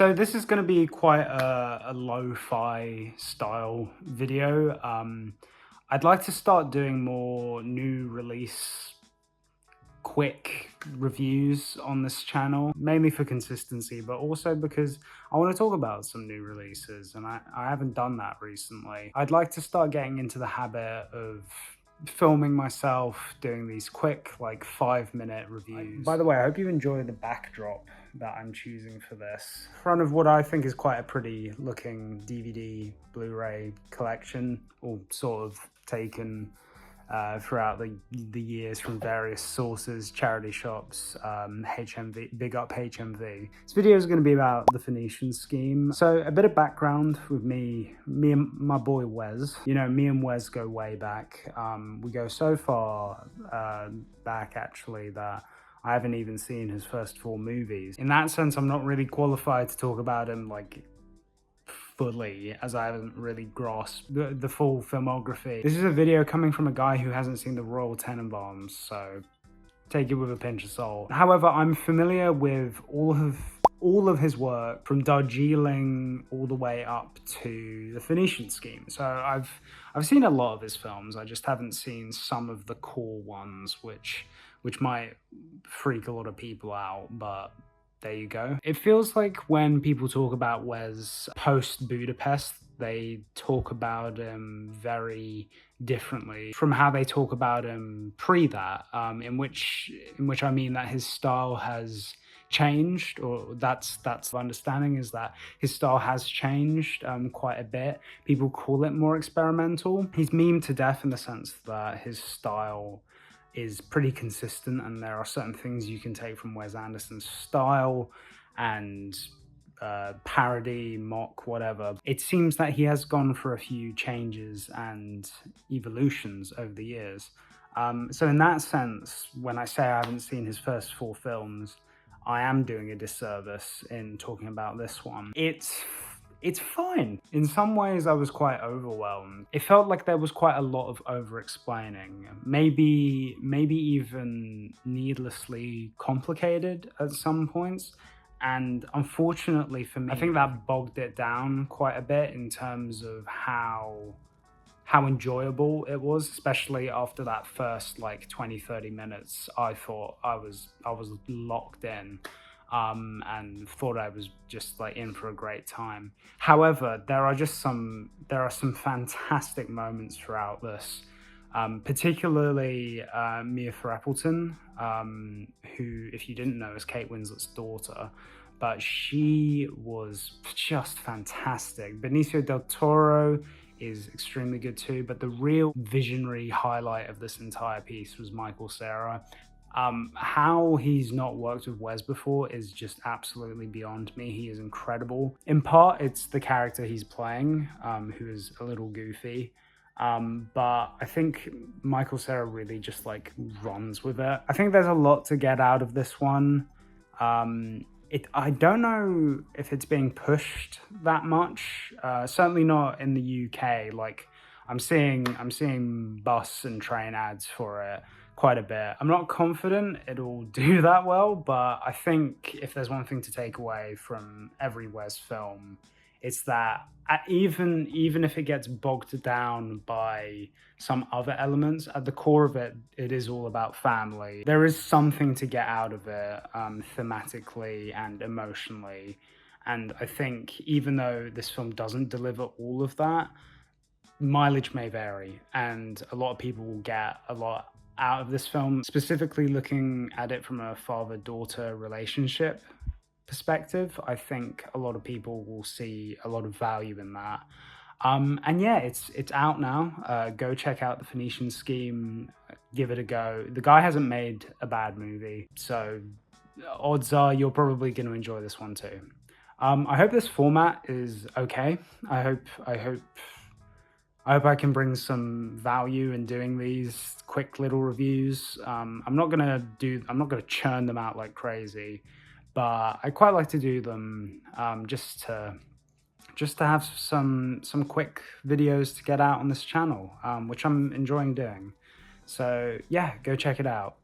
So this is going to be quite a lo-fi style video. I'd like to start doing more new release quick reviews on this channel, mainly for consistency, but also because I want to talk about some new releases, and I haven't done that recently. I'd like to start getting into the habit of filming myself doing these quick, like 5-minute reviews. By the way, I hope you enjoy the backdrop that I'm choosing for this. Front of what I think is quite a pretty looking DVD Blu-ray collection, all sort of taken throughout the years from various sources, charity shops, HMV, big up HMV. This video is going to be about the Phoenician scheme. So a bit of background with me and my boy Wes. You know, me and Wes go way back. We go so far back actually that I haven't even seen his first 4 movies. In that sense, I'm not really qualified to talk about him like fully, as I haven't really grasped the full filmography. This is a video coming from a guy who hasn't seen the Royal Tenenbaums, so take it with a pinch of salt. However, I'm familiar with all of his work, from Darjeeling all the way up to the Phoenician scheme. So I've seen a lot of his films. I just haven't seen some of the core ones, which might freak a lot of people out, but there you go. It feels like when people talk about Wes post-Budapest, they talk about him very differently from how they talk about him pre that, in which I mean that his style has changed, or that's the understanding, is that his style has changed quite a bit. People call it more experimental. He's memed to death in the sense that his style is pretty consistent, and there are certain things you can take from Wes Anderson's style and parody, mock, whatever. It seems that he has gone for a few changes and evolutions over the years. So in that sense, when I say I haven't seen his first 4 films, I am doing a disservice in talking about this one. It's fine. In some ways, I was quite overwhelmed. It felt like there was quite a lot of over-explaining, maybe even needlessly complicated at some points. And unfortunately for me, I think that bogged it down quite a bit in terms of how enjoyable it was, especially after that first like 20-30 minutes. I thought I was locked in. And thought I was just like in for a great time. However, there are some fantastic moments throughout this, particularly Mia Threapleton, who, if you didn't know, is Kate Winslet's daughter, but she was just fantastic. Benicio del Toro is extremely good too, but the real visionary highlight of this entire piece was Michael Cera. How he's not worked with Wes before is just absolutely beyond me. He is incredible. In part, it's the character he's playing, who is a little goofy. But I think Michael Cera really just like runs with it. I think there's a lot to get out of this one. I don't know if it's being pushed that much. Certainly not in the UK. Like I'm seeing bus and train ads for it quite a bit. I'm not confident it'll do that well, but I think if there's one thing to take away from every Wes film, it's that even if it gets bogged down by some other elements, at the core of it, it is all about family. There is something to get out of it, thematically and emotionally. And I think even though this film doesn't deliver all of that, mileage may vary, and a lot of people will get a lot out of this film, specifically looking at it from a father-daughter relationship perspective. I think a lot of people will see a lot of value in that. And yeah, it's out now. Go check out the Phoenician scheme, give it a go. The guy hasn't made a bad movie, so odds are you're probably going to enjoy this one too. I hope this format is okay. I hope I can bring some value in doing these quick little reviews. I'm not gonna churn them out like crazy, but I quite like to do them just to have some quick videos to get out on this channel, which I'm enjoying doing. So yeah, go check it out.